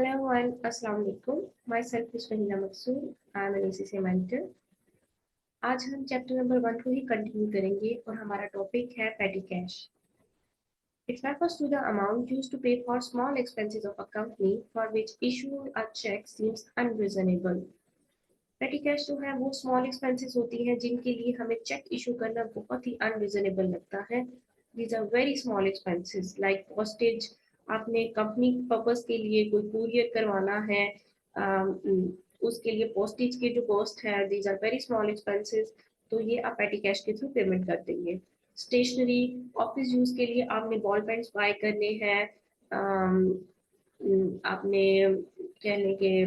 Hello everyone, Assalamu alaikum. Myself is Fahina Maqsood. I am an ACCA mentor. आज हम chapter number 1 को ही continue करेंगे और हमारा टॉपिक है पेटी cash. It refers to the amount used to pay for small expenses of a company for which issuing a check seems unreasonable. पेटी cash जो है वो स्मॉल एक्सपेंसेस होती हैं जिनके लिए हमें चेक इशू करना बहुत ही अनरीजनेबल लगता है. These are very small expenses like postage. आपने कंपनी पर्पस के लिए कोई कुरियर करवाना है, उसके लिए पोस्टेज के जो कॉस्ट है, these are very small expenses, तो ये आप पेटी कैश के थ्रू पेमेंट कर देंगे. स्टेशनरी, ऑफिस यूज के लिए आपने बॉल पेन्स बाय करने हैं, आपने कह लें कि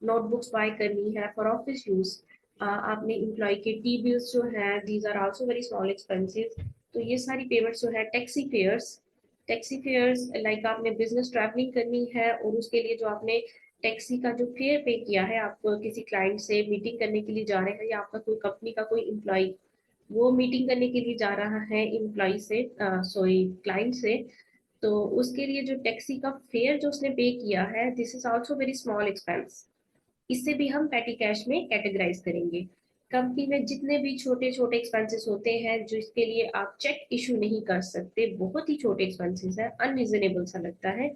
नोटबुक्स बाय करनी है फॉर ऑफिस यूज, आपने एम्प्लॉय के टी बिल्स जो है, these are also very small expenses. तो ये सारी पेमेंट्स जो है, टैक्सी फेयर्स लाइक आपने बिजनेस ट्रैवलिंग करनी है और उसके लिए जो आपने टैक्सी का जो फेयर पे किया है, आप किसी क्लाइंट से मीटिंग करने के लिए जा रहे हैं या आपका कोई कंपनी का कोई एम्प्लॉय वो मीटिंग करने के लिए जा रहा है एम्प्लॉय से, सॉरी क्लाइंट से, तो उसके लिए जो टैक्सी का फेयर जो उसने पे किया है, this is also very small expense. इससे भी हम पेटी कैश में कैटेगराइज करेंगे. कंपनी में जितने भी छोटे छोटे एक्सपेंसेस होते हैं जो इसके लिए आप चेक इशू नहीं कर सकते, बहुत ही छोटे एक्सपेंसेस है, अनरीजनेबल सा लगता है,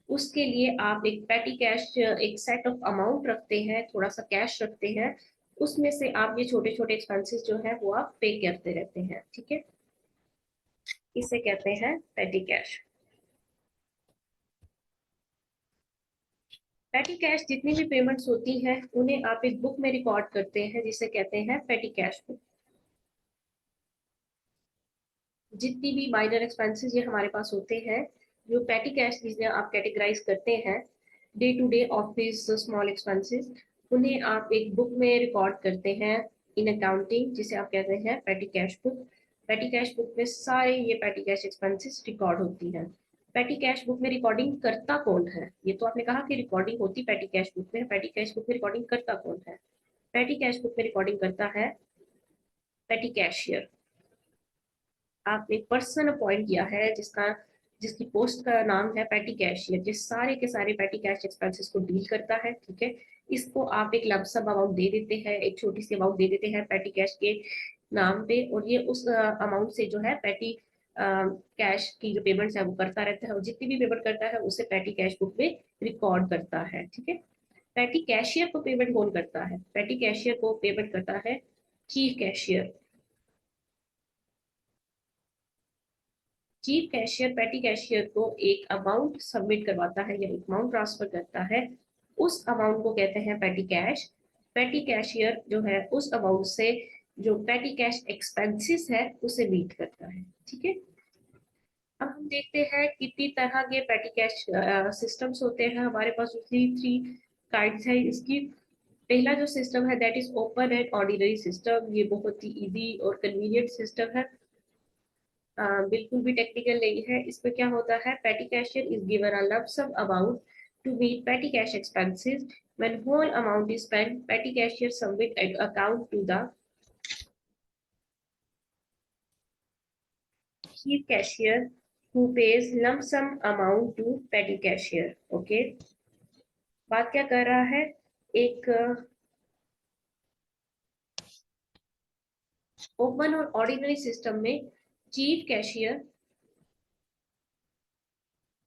उसके लिए आप एक पेटी कैश, एक सेट ऑफ अमाउंट रखते हैं, थोड़ा सा कैश रखते हैं, उसमें से आप ये छोटे छोटे एक्सपेंसेस जो है वो आप पे करते रहते हैं. ठीक है, इसे कहते हैं पेटी कैश. पेटी कैश जितनी भी पेमेंट्स होती हैं उन्हें आप एक बुक में रिकॉर्ड करते हैं जिसे कहते हैं पेटी कैश बुक. जितनी भी माइनर एक्सपेंसेस ये हमारे पास होते हैं, जो पेटी कैश जिसे आप कैटेगराइज करते हैं, day to day office small expenses, उन्हें आप एक बुक में रिकॉर्ड करते हैं इन अकाउंटिंग, जिसे आप कहते हैं पेटी कैश बुक. पेटी कैश बुक में सारे ये पेटी कैश एक्सपेंसेस रिकॉर्ड होती हैं. पेटी कैश बुक में रिकॉर्डिंग करता कौन है? ये तो आपने कहा कि रिकॉर्डिंग होती पेटी कैश बुक में, पेटी कैश बुक में रिकॉर्डिंग करता कौन है? पेटी कैश बुक में रिकॉर्डिंग करता है पेटी कैशियर. आपने पर्सन अपॉइंट किया है जिसकी पोस्ट का नाम है पेटी कैशियर, जिस सारे के सारे पेटी कैश एक्सपेंसेस को डील करता है. ठीक है, इसको आप एक लमसम अमाउंट दे देते हैं, एक छोटी सी अमाउंट दे देते हैं पेटी कैश के नाम पे, और ये उस अमाउंट से जो है पेटी कैश की जो पेमेंट्स है वो करता रहता है, और जितनी भी पेमेंट करता है उसे पेटी कैश बुक में रिकॉर्ड करता है. ठीक है, पेटी कैशियर को पेमेंट कौन करता है? पेटी कैशियर को पेमेंट करता है chief cashier. Chief cashier petty cashier को एक अमाउंट सबमिट करवाता है या एक अमाउंट ट्रांसफर करता है, उस अमाउंट को कहते हैं पेटी कैश. पेटी कैशियर जो है उस अमाउंट से जो पेटी कैश एक्सपेंसेस है उसे मीट करता है. ठीक है, अब हम देखते हैं कितनी तरह के पेटी कैश सिस्टम्स होते हैं हमारे पास. उसकी थ्री काइंड्स है इसकी. पहला जो सिस्टम है that is open and ordinary system. ये बहुत ही इजी और कन्वीनियंट सिस्टम है, बिल्कुल भी टेक्निकल नहीं है. इसमें क्या होता है, petty cashier is given a lump sum amount to meet petty cash expenses. When whole amount is spent, petty cashier submit an account to the chief cashier who pays lump sum amount to petty cashier. Okay, बात क्या कर रहा है, एक open और ordinary system में chief cashier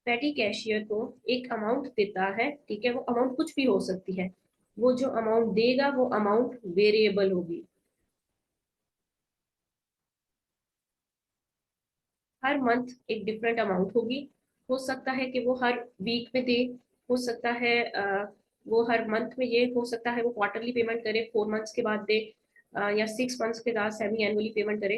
petty cashier को एक अमाउंट देता है. ठीक है, वो अमाउंट कुछ भी हो सकती है, वो जो अमाउंट देगा वो अमाउंट वेरिएबल होगी. हर मंथ एक डिफरेंट अमाउंट होगी. हो सकता है कि वो हर वीक में दे, हो सकता है वो हर मंथ में, ये हो सकता है वो क्वार्टरली पेमेंट करे, 4 मंथ्स के बाद दे, या 6 मंथ्स के बाद सेमी एनुअली पेमेंट करे.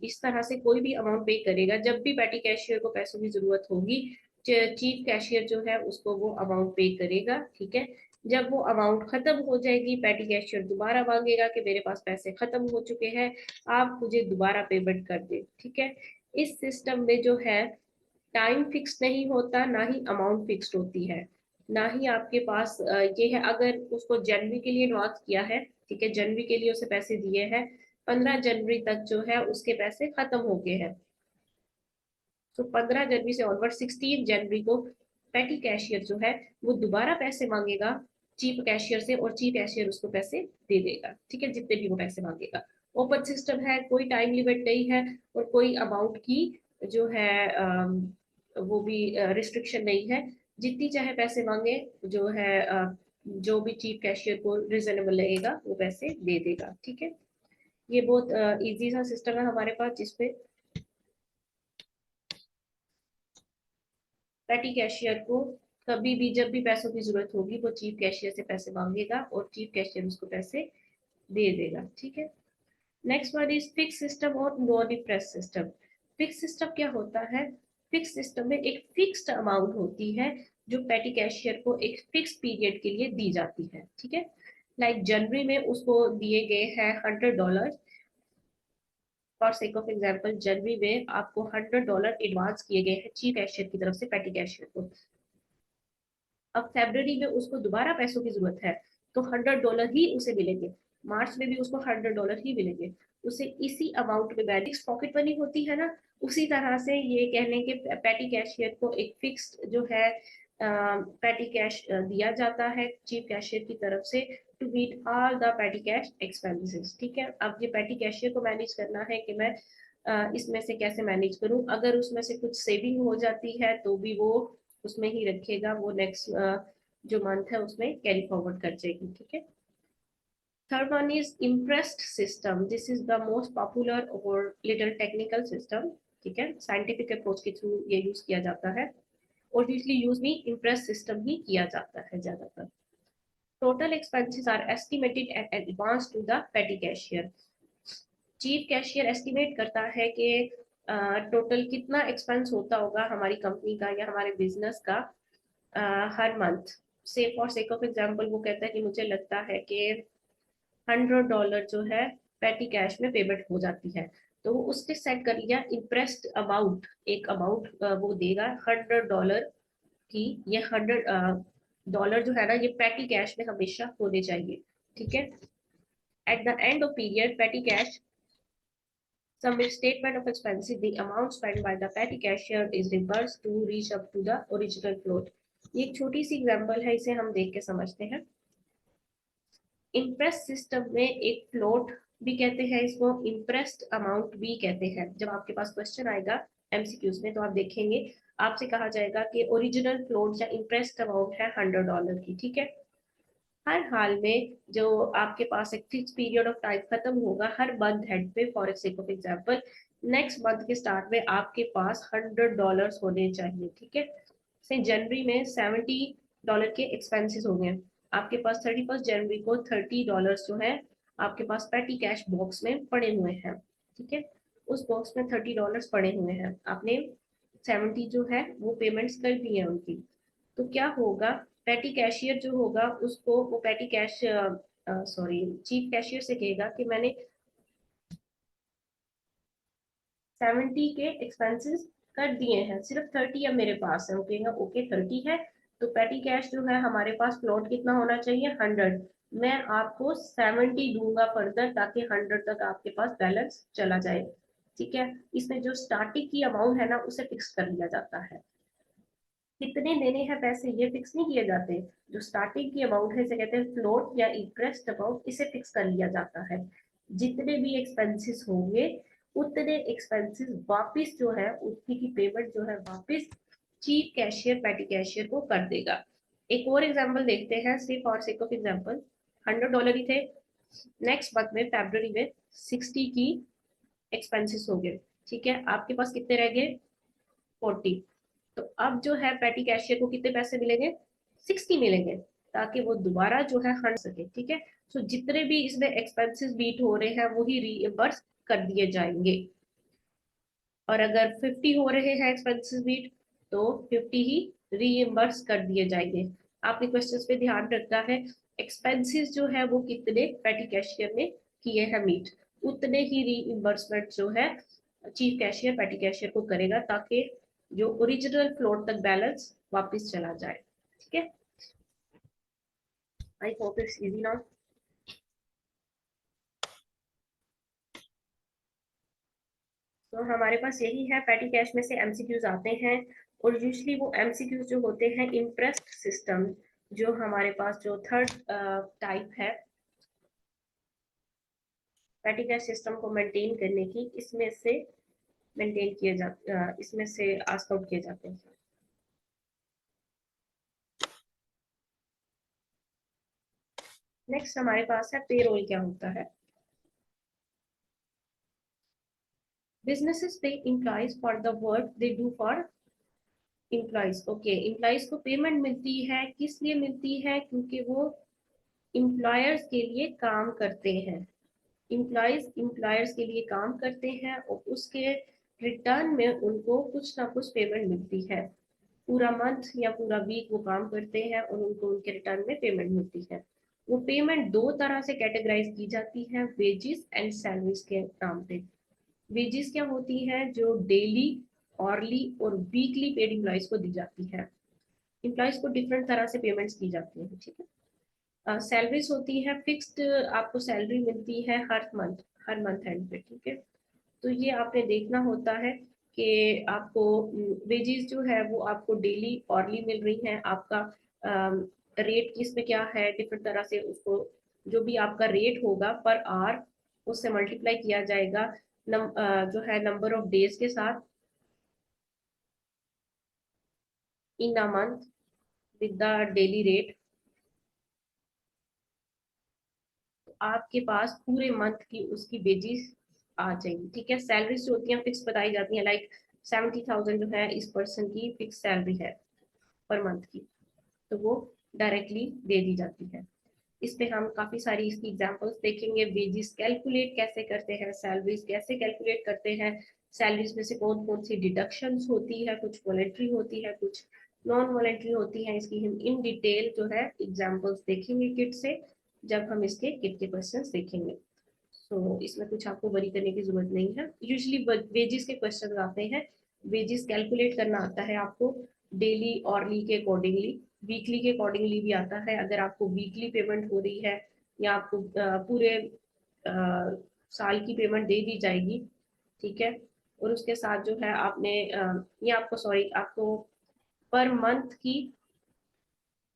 इस तरह से कोई भी अमाउंट पे करेगा. जब भी पेटी कैशियर को पैसों की जरूरत होगी, चीफ कैशियर जो है उसको वो अमाउंट पे करेगा. ठीक है, जब वो अमाउंट खत्म हो जाएगी, पेटी कैशियर दोबारा मांगेगा कि मेरे पास पैसे खत्म हो चुके हैं, आप मुझे दोबारा पेमेंट कर दे. ठीक है, इस सिस्टम में जो है टाइम फिक्स नहीं होता, ना ही अमाउंट फिक्स होती है, ना ही आपके पास ये है अगर उसको जनवरी के लिए एडवांस किया है. ठीक है, जनवरी के लिए उसे पैसे दिए हैं, 15 जनवरी तक जो है उसके पैसे खत्म हो गए हैं, तो 15 जनवरी से ऑनवर्ड 16 जनवरी को पेटी कैशियर जो है वो दोबारा पैसे मांगेगा चीफ कैशियर से, और चीफ कैशियर उसको पैसे दे देगा, ठीक है, जितने भी वो पैसे मांगेगा। ओपन सिस्टम है, कोई टाइम लिमिट नहीं है, और कोई अमाउंट की जो है वो भी रिस्ट्रिक्शन नहीं है, जितनी चाहे पैसे मांगे, जो है जो भी चीफ कैशियर को रिजनेबल लगेगा वो पैसे दे देगा, ठीक है। ये बहुत इजी सा सिस्टम है हमारे पास, जिसपे पेटी कैशियर को कभी भी जब भी पैसों की जरूरत होगी वो चीफ कैशियर से पैसे मांगेगा और चीफ कैशियर उसको पैसे दे देगा, ठीक है। Next one is fix system और non depress system. Fix system क्या होता है? फिक्स सिस्टम में एक फिक्स्ड अमाउंट होती है जो पेटी कैशियर को एक फिक्स पीरियड के लिए दी जाती है, ठीक है। लाइक जनवरी में उसको दिए गए हैं $100। फॉर सेक ऑफ एग्जाम्पल जनवरी में आपको $100 एडवांस किए गए हैं चीफ कैशियर की तरफ से पेटी कैशियर को। अब फेब्रवरी में उसको दोबारा पैसों की जरूरत है, तो $100 ही उसे मिलेंगे। मार्च में भी उसको $100 ही मिलेंगे। उसे इसी अमाउंट में बैलेंस पॉकेट मनी होती है ना, उसी तरह से ये कहने के पैटी कैशियर को एक फिक्स्ड जो है पैटी कैश दिया जाता है चीफ कैशियर की तरफ से to meet all the petty cash expenses, ठीक है। अब ये पैटी कैशियर को मैनेज करना है कि मैं इसमें से कैसे मैनेज करूं। अगर उसमें से कुछ सेविंग हो जाती है तो भी वो उसमें ही रखेगा, वो नेक्स्ट जो मंथ है उसमें कैरी फॉरवर्ड कर जाएगी, ठीक है। Third one is imprest system. This is the most popular और लिटिल टेक्निकल सिस्टम, ठीक है। साइंटिफिक अप्रोच के थ्रू ये यूज किया जाता है, और यूजली यूज भी इम्प्रेस सिस्टम ही किया जाता है ज्यादातर। Total expenses are estimated at advance to the petty cashier. Chief cashier estimate करता है कि टोटल कितना एक्सपेंस होता होगा हमारी कंपनी का या हमारे बिजनेस का हर मंथ। से फॉर सेक ऑफ एग्जाम्पल वो कहता है कि मुझे लगता है कि $100 जो है पेटी कैश में पेमेंट हो जाती है, तो वो उसने सेट कर लिया इंटरेस्ट अमाउंट, एक अमाउंट वो देगा $100 की। ये $100 जो है ना, ये पेटी कैश में हमेशा होने चाहिए, ठीक है। At the end of period पेटी cash submit statement of expenses, the amount spent by the petty cashier is reversed to reach up to the original float। ये एक छोटी सी एग्जांपल है, इसे हम देख के समझते हैं। इंप्रेस सिस्टम में एक फ्लोट भी कहते हैं इसको, इंप्रेस्ड अमाउंट भी कहते हैं। जब आपके पास क्वेश्चन आएगा एमसीक्यूज में तो आप देखेंगे, आपसे कहा जाएगा कि ओरिजिनल फ्लोट या इंप्रेस्ड अमाउंट है $100 की, ठीक है। हर हाल में जो आपके पास एक फिक्स पीरियड ऑफ टाइम खत्म होगा हर मंथ हेड पे, for sake of example next month के स्टार्ट में आपके पास $100 होने चाहिए, ठीक है। से जनवरी में $70 के एक्सपेंसेस हो गए, आपके पास 31 जनवरी को $30 जो है आपके पास पेटी कैश बॉक्स में पड़े हुए हैं, ठीक है। उस बॉक्स में $30 पड़े हुए हैं, आपने 70 जो है वो पेमेंट्स कर दी है उनकी। तो क्या होगा, पेटी कैशियर जो होगा उसको वो पेटी कैश सॉरी चीफ कैशियर से कहेगा कि मैंने 70 के एक्सपेंसेस कर दिए हैं, सिर्फ 30 अब मेरे पास है। वो कहेगा ओके 30 है, तो पेटी कैश जो है हमारे पास प्लॉट कितना होना चाहिए 100, मैं आपको 70 दूंगा फर्दर ताकि 100 तक आपके पास बैलेंस चला जाए, ठीक है। इसमें जो स्टार्टिंग की अमाउंट है ना उसे फिक्स कर लिया जाता है। कितने देने हैं पैसे ये फिक्स नहीं किए जाते, जो स्टार्टिंग की अमाउंट है इसे कहते हैं फ्लोट या इंटरेस्ट अमाउंट, इसे फिक्स कर लिया जाता है। जितने भी एक्सपेंसेस होंगे उतने एक्सपेंसेस वापस जो है उतनी की पेमेंट जो है वापस चीफ कैशियर पेटी कैशियर को कर देगा। एक और एग्जांपल देखते हैं, सिर्फ फॉर सेक ऑफ एग्जांपल $100 ही थे, नेक्स्ट मंथ में फरवरी में 60 की एक्सपेंसेस हो गए, ठीक है। आपके पास कितने रह गए 40, तो अब जो है पेटी कैशियर को कितने पैसे मिलेंगे 60 मिलेंगे, ताकि वो दोबारा जो है हट सके, ठीक है। सो जितने भी इसमें एक्सपेंसेस बीट हो रहे हैं वही रीइंबर्स कर दिए जाएंगे, और अगर 50 हो रहे हैं एक्सपेंसेस बीट तो 50 ही रीइंबर्स कर दिए जाएंगे। आपके क्वेश्चंस पे ध्यान रखना है, एक्सपेंसेस जो है वो कितने पेटी कैशियर ने किए हैं मीट, उतने ही रीइंबर्समेंट जो है चीफ कैशियर पेटी कैशियर को करेगा, ताकि जो ओरिजिनल फ्लोट तक बैलेंस वापस चला जाए, ठीक है। I hope it's easy now. तो हमारे पास यही है, पेटी कैश में से एमसीक्यूज आते हैं और यूजली वो एमसीक्यूज जो होते हैं इम्प्रेस्ड सिस्टम, जो हमारे पास जो थर्ड टाइप है पेटी कैश सिस्टम को मेंटेन करने की, इसमें से मेंटेन किए जाते, इसमें से आस्क आउट किए जाते हैं। नेक्स्ट हमारे पास है पेरोल क्या होता है। बिजनेसेस पे employees for the work they do for employees. Okay, employees को पेमेंट मिलती है, किस लिए मिलती है? क्योंकि वो एम्प्लॉयर्स के लिए काम करते हैं। एम्प्लॉयज एम्प्लॉयर्स के लिए काम करते हैं और उसके रिटर्न में उनको कुछ ना कुछ पेमेंट मिलती है। पूरा मंथ या पूरा वीक वो काम करते हैं और उनको उनके रिटर्न में पेमेंट मिलती है। वो पेमेंट दो तरह से कैटेगराइज की जाती है, वेजिस एंड सैलरीज के नाम पे। वेजिस क्या होती है? जो डेली, ऑरली और वीकली पेड एम्प्लॉयज को दी जाती है। एम्प्लॉयज को डिफरेंट तरह से पेमेंट्स की जाती है, ठीक है। सैलरीज होती है फिक्स्ड, आपको सैलरी मिलती है हर मंथ एंड पे, ठीक है। तो ये आपने देखना होता है कि आपको वेजेस जो है वो आपको डेली ऑरली मिल रही हैं। आपका रेट किस पे क्या है, डिफरेंट तरह से उसको, जो भी आपका रेट होगा पर आवर, उससे मल्टीप्लाई किया जाएगा जो है नंबर ऑफ डेज के साथ in a month with the daily rate. आपके पास पूरे मंथ की उसकी वेजेस आ जाएंगी, ठीक है। सैलरीज जो होती हैं फिक्स बताई जाती हैं, लाइक 70,000 जो है इस पर्सन की फिक्स सैलरी है पर मंथ की, तो वो डायरेक्टली दे दी जाती है। इस पे हम काफी सारी इसकी एग्जांपल्स देखेंगे। वेजेस कैलकुलेट कैसे करते हैं, सैलरीज कैसे कैलकुलेट करते हैं, सैलरीज में से कौन कौन सी डिडक्शंस होती है, कुछ वॉलेंट्री होती है, कुछ नॉन वॉलेंट्री होती है। इसकी हम इन डिटेल जो है एग्जांपल्स देखेंगे किट से, जब हम इसके किट के क्वेश्चंस देखेंगे। तो इसमें कुछ आपको वरी करने की जरूरत नहीं है। यूजली वेजेस के क्वेश्चन आते हैं, वेजेस कैलकुलेट करना आता है आपको डेली ऑरली के अकॉर्डिंगली, वीकली के अकॉर्डिंगली भी आता है। अगर आपको वीकली पेमेंट हो रही है या आपको पूरे साल की पेमेंट दे दी जाएगी, ठीक है। और उसके साथ जो है आपने ये आपको, सॉरी, आपको पर मंथ की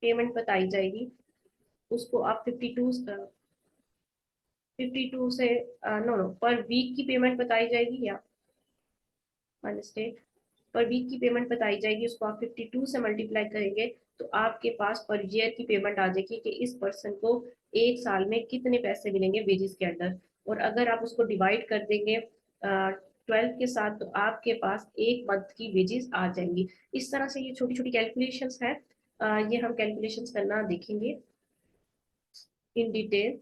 पेमेंट बताई जाएगी, उसको आप 52 से, नो नो, पर वीक की पेमेंट बताई जाएगी, या पर वीक की पेमेंट बताई जाएगी, उसको आप 52 से मल्टीप्लाई करेंगे तो आपके पास पर ईयर की पेमेंट आ जाएगी कि इस पर्सन को एक साल में कितने पैसे मिलेंगे वेजेस के अंदर। और अगर आप उसको डिवाइड कर देंगे 12 के साथ, तो आपके पास एक मंथ की वेजेस आ जाएंगी। इस तरह से ये छोटी छोटी कैलकुलेशंस है, ये हम कैलकुलेशंस करना देखेंगे इन डिटेल।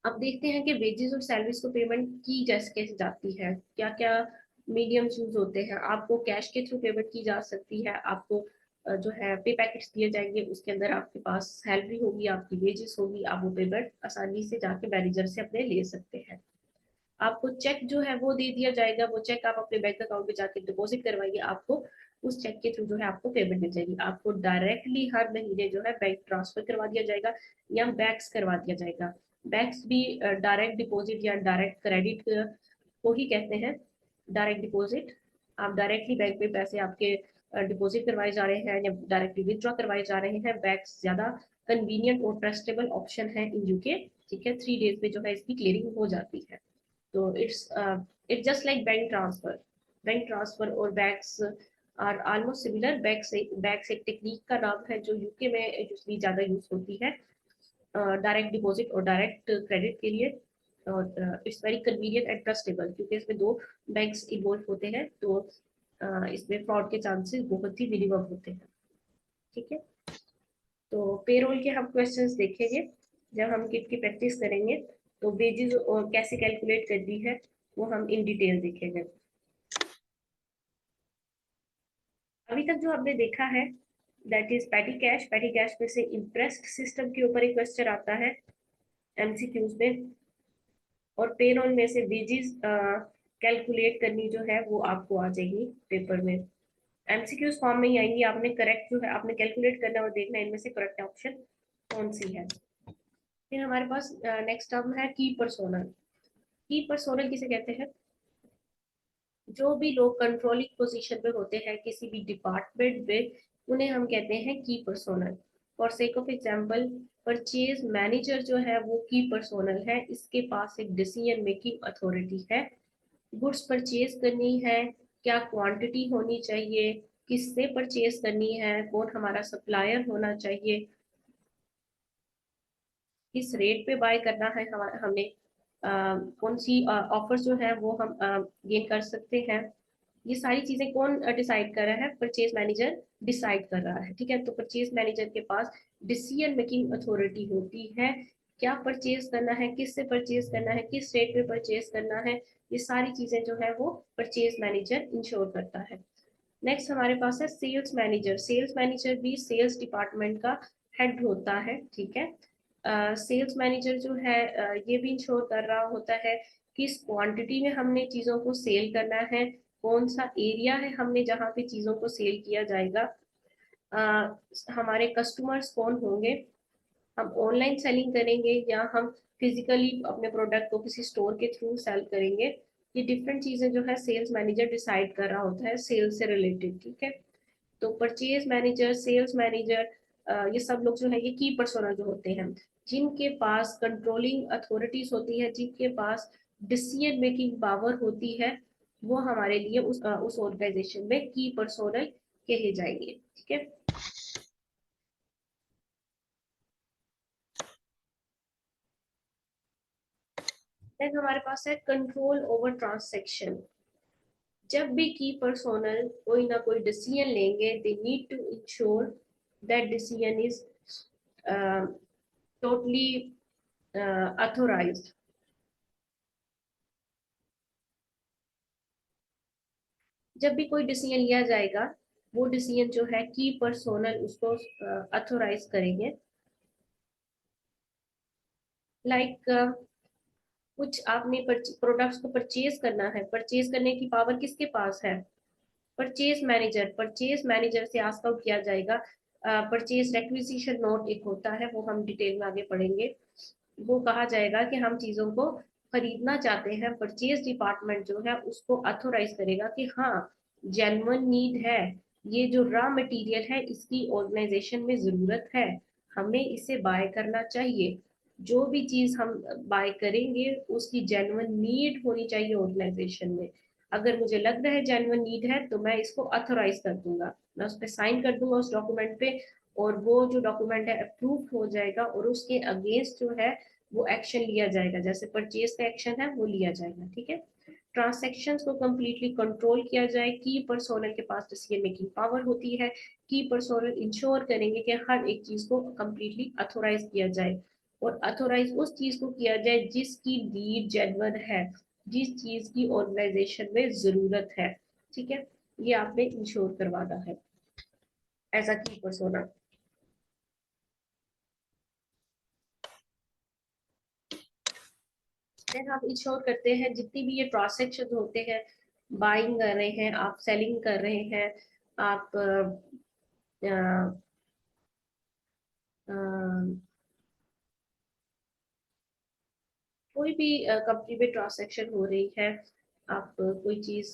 अब देखते हैं कि वेजेस और सैलरीज को पेमेंट की जैसे कैसे जाती है, क्या क्या मीडियम्स यूज होते हैं। आपको कैश के थ्रू पेमेंट की जा सकती है, आपको जो है पे पैकेट्स दिए जाएंगे, उसके अंदर आपके पास सैलरी होगी, आपकी वेजेस होगी, आप वो पेमेंट आसानी से जाके मैनेजर से अपने ले सकते हैं। आपको चेक जो है वो दे दिया जाएगा, वो चेक आप अपने बैंक अकाउंट में जाके डिपॉजिट करवाइए, आपको उस चेक के थ्रू जो है आपको पेमेंट मिल जाएगी। आपको डायरेक्टली हर महीने जो है बैंक ट्रांसफर करवा दिया जाएगा या बैक्स करवा दिया जाएगा। बैक्स भी डायरेक्ट डिपॉजिट या डायरेक्ट क्रेडिट को ही कहते हैं, डायरेक्ट डिपॉजिट। आप डायरेक्टली बैंक में पैसे आपके डिपॉजिट करवाए जा रहे हैं या डायरेक्टली विथड्रॉ करवाए जा रहे हैं। बैक्स ज्यादा कन्वीनियंट और ट्रस्टेबल ऑप्शन है इन यूके, ठीक है। 3 डेज में जो है इसकी क्लियरिंग हो जाती है। तो it's just like bank transfer और BACS are almost similar. BACS एक टेक्निक का नाम है जो यूके में यूजली ज्यादा यूज होती है डायरेक्ट डिपॉजिट और डायरेक्ट क्रेडिट के लिए। और it's very convenient and trustable, क्योंकि इसमें दो बैंक्स इन्वॉल्व होते हैं, तो इसमें फ्रॉड के चांसेस बहुत ही मिनिमम होते हैं, ठीक है। तो पेरोल के हम क्वेश्चंस देखेंगे जब हम किट की प्रैक्टिस करेंगे। तो वेजेस और कैसे कैलकुलेट करनी है वो हम इन डिटेल देखेंगे। अभी तक जो हमने देखा है that is petty cash. Petty cash में से इंटरेस्ट सिस्टम के ऊपर एक क्वेश्चन आता है एमसीक्यूज में, और पेरोल में से वेजेस कैलकुलेट करनी जो है वो आपको आ जाएगी पेपर में, एमसीक्यूज फॉर्म में ही आएंगी। आपने करेक्ट जो है आपने कैलकुलेट करना और देखना इनमें से करेक्ट ऑप्शन कौन सी है। फिर हमारे पास नेक्स्ट टर्म है की पर्सोनल। की पर्सोनल किसे कहते हैं? जो भी लोग कंट्रोलिंग पोजीशन पे होते हैं किसी भी डिपार्टमेंट में, उन्हें हम कहते हैं की personnel. For sake of example, purchase manager जो है वो की पर्सोनल है, इसके पास एक डिसीजन मेकिंग अथॉरिटी है। गुड्स परचेज करनी है, क्या क्वांटिटी होनी चाहिए, किससे परचेज करनी है, कौन हमारा सप्लायर होना चाहिए, किस रेट पे बाय करना है, हमारा हमें कौन सी ऑफर जो है वो हम गेन कर सकते हैं, ये सारी चीजें कौन डिसाइड कर रहा है? परचेज मैनेजर डिसाइड कर रहा है। ठीक है, तो परचेज मैनेजर के पास डिसीजन मेकिंग अथॉरिटी होती है, क्या परचेज करना है, किससे परचेज करना है, किस रेट पे परचेज करना है, ये सारी चीजें जो है वो परचेज मैनेजर इंश्योर करता है। नेक्स्ट हमारे पास है सेल्स मैनेजर। सेल्स मैनेजर भी सेल्स डिपार्टमेंट का हेड होता है। ठीक है, सेल्स मैनेजर जो है ये भी इंश्योर कर रहा होता है किस क्वांटिटी में हमने चीज़ों को सेल करना है, कौन सा एरिया है हमने जहाँ पे चीज़ों को सेल किया जाएगा, हमारे कस्टमर्स कौन होंगे, हम ऑनलाइन सेलिंग करेंगे या हम फिजिकली अपने प्रोडक्ट को किसी स्टोर के थ्रू सेल करेंगे। ये डिफरेंट चीज़ें जो है सेल्स मैनेजर डिसाइड कर रहा होता है सेल्स से रिलेटेड। ठीक है, तो परचेज मैनेजर, सेल्स मैनेजर, ये सब लोग जो है ये की पर्सोना जो होते हैं, जिनके पास कंट्रोलिंग अथॉरिटीज होती है, जिनके पास डिसीजन मेकिंग पावर होती है, वो हमारे लिए उस ऑर्गेनाइजेशन में की पर्सोनल कहे जाएंगे। ठीक है, देन हमारे पास है कंट्रोल ओवर ट्रांसैक्शन। जब भी की पर्सोनल कोई ना कोई डिसीजन लेंगे, they need to ensure that decision is totally authorised. जब भी कोई डिसीजन लिया जाएगा, वो डिसीजन जो है की पर्सोनल उसको अथोराइज करेंगे। लाइक कुछ आपने प्रोडक्ट्स को परचेज करना है, परचेज करने की पावर किसके पास है? Purchase manager. परचेज मैनेजर से आस्क आउट किया जाएगा। परचेज रेक्विजिशन नोट एक होता है, वो हम डिटेल में आगे पढ़ेंगे। वो कहा जाएगा कि हम चीजों को खरीदना चाहते हैं, परचेज डिपार्टमेंट जो है उसको अथोराइज करेगा कि हाँ जेन्युइन नीड है, ये जो रॉ मटेरियल है इसकी ऑर्गेनाइजेशन में जरूरत है, हमें इसे बाय करना चाहिए। जो भी चीज हम बाय करेंगे उसकी जेन्युइन नीड होनी चाहिए ऑर्गेनाइजेशन में। अगर मुझे लग रहा है जेन्युइन नीड है तो मैं इसको अथोराइज कर दूंगा, मैं उस पर साइन कर दूंगा उस डॉक्यूमेंट पे, और वो जो डॉक्यूमेंट है अप्रूव हो जाएगा और उसके अगेंस्ट जो है वो एक्शन लिया जाएगा, जैसे परचेज का एक्शन है वो लिया जाएगा। ठीक है, ट्रांसैक्शंस को कंप्लीटली कंट्रोल किया जाए, की पर्सोनल के पास डिसीजन मेकिंग पावर होती है, की पर्सोनल इंश्योर करेंगे कि हर एक चीज को कंप्लीटली अथोराइज किया जाए, और अथोराइज उस चीज को किया जाए जिसकी नीड जेन्युइन है, जिस चीज की ऑर्गेनाइजेशन में जरूरत है। ठीक है, ये आपने इंश्योर करवाना है एज अ की पर्सोना। देन आप इंश्योर करते हैं जितनी भी ये ट्रांजेक्शन होते हैं, बाइंग कर रहे हैं आप, सेलिंग कर रहे हैं आप, अ, अ, कोई भी कंपनी में ट्रांजेक्शन हो रही है, आप कोई चीज,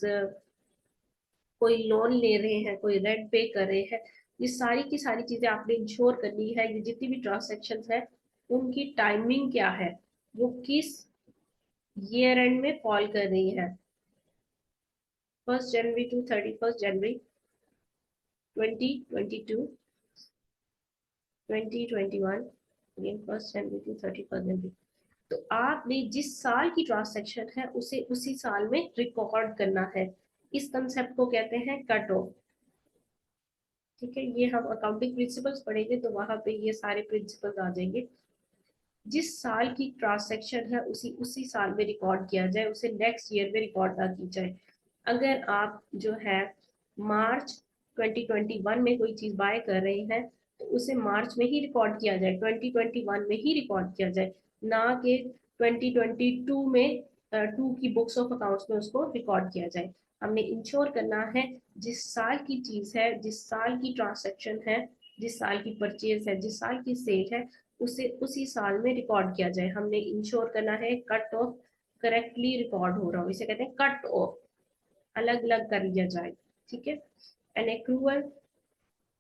कोई लोन ले रहे हैं, कोई रेंट पे कर रहे हैं, ये सारी की सारी चीजें आपने इंश्योर करनी है। ये जितनी भी ट्रांजेक्शन है उनकी टाइमिंग क्या है, वो किस ईयर एंड में फॉल कर रही है, 1 जनवरी टू 31 जनवरी 2022, 2021, अगेन 1 जनवरी टू 31 जनवरी। तो आपने जिस साल की ट्रांजैक्शन है उसे उसी साल में रिकॉर्ड करना है। इस कंसेप्ट को कहते हैं कट ऑफ। ठीक है, ये हम अकाउंटिंग प्रिंसिपल्स पढ़ेंगे तो वहां पे ये सारे प्रिंसिपल्स आ जाएंगे। जिस साल की ट्रांजैक्शन है उसी उसी साल में रिकॉर्ड किया जाए, उसे नेक्स्ट ईयर में रिकॉर्ड ना की जाए। अगर आप जो है मार्च 2021 में कोई चीज बाय कर रहे हैं तो उसे मार्च में ही रिकॉर्ड किया जाए, 2021 में ही रिकॉर्ड किया जाए, ना कि 2022 में टू की बुक्स ऑफ अकाउंट्स में उसको रिकॉर्ड किया जाए। हमने इंश्योर करना है जिस साल की चीज है, जिस साल की ट्रांसैक्शन है, जिस साल की परचेज है, जिस साल की सेल है, उसे उसी साल में रिकॉर्ड किया जाए। हमने इंश्योर करना है कट ऑफ करेक्टली रिकॉर्ड हो रहा हो, इसे कहते हैं कट ऑफ। अलग अलग कर लिया जाए, ठीक है। एंड एक्रूअल,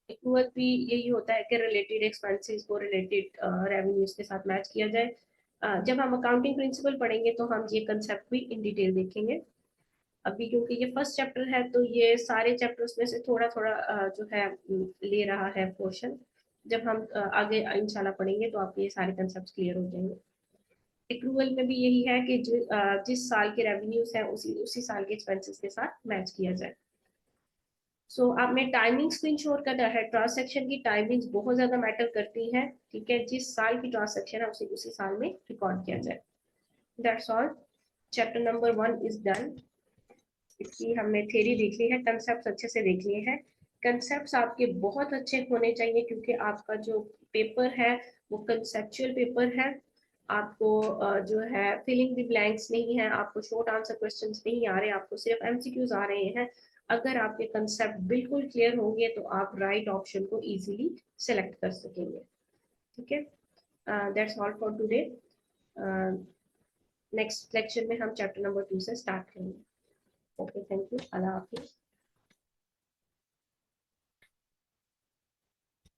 एक्रूअल भी यही होता है कि रिलेटेड एक्सपेंसेस को रिलेटेड रेवेन्यूज के साथ मैच किया जाए। जब हम अकाउंटिंग प्रिंसिपल पढ़ेंगे तो हम ये कंसेप्ट भी इन डिटेल देखेंगे। अभी क्योंकि ये फर्स्ट चैप्टर है तो ये सारे चैप्टर्स में से थोड़ा थोड़ा जो है ले रहा है पोर्शन। जब हम आगे इंशाल्लाह पढ़ेंगे तो आपके ये सारे कंसेप्ट क्लियर हो जाएंगे। एक्रूअल में भी यही है कि जो जिस साल के रेवेन्यूज है उसी उसी साल के एक्सपेंसेस के साथ मैच किया जाए। सो आपने टाइमिंग्स को इंश्योर करना है। ट्रांसैक्शन की टाइमिंग्स बहुत ज्यादा मैटर करती हैं, ठीक है। जिस साल की ट्रांसैक्शन है उसी उसी साल में रिकॉर्ड किया जाए। That's all, chapter number 1 is done. इसकी हमने थ्योरी देख ली है, कंसेप्ट अच्छे से देख लिए हैं। कंसेप्ट आपके बहुत अच्छे होने चाहिए क्योंकि आपका जो पेपर है वो कंसेप्चुअल पेपर है। आपको जो है फिलिंग द ब्लैंक्स नहीं है, आपको शॉर्ट आंसर क्वेश्चंस नहीं आ रहे, आपको सिर्फ एमसीक्यूज आ रहे हैं। अगर आपके कंसेप्ट बिल्कुल क्लियर होंगे तो आप राइट ऑप्शन को इजीली सेलेक्ट कर सकेंगे, ठीक है। That's all for today. Next lecture में हम चैप्टर नंबर 2 से स्टार्ट करेंगे। Okay, thank you, Allah Hafiz.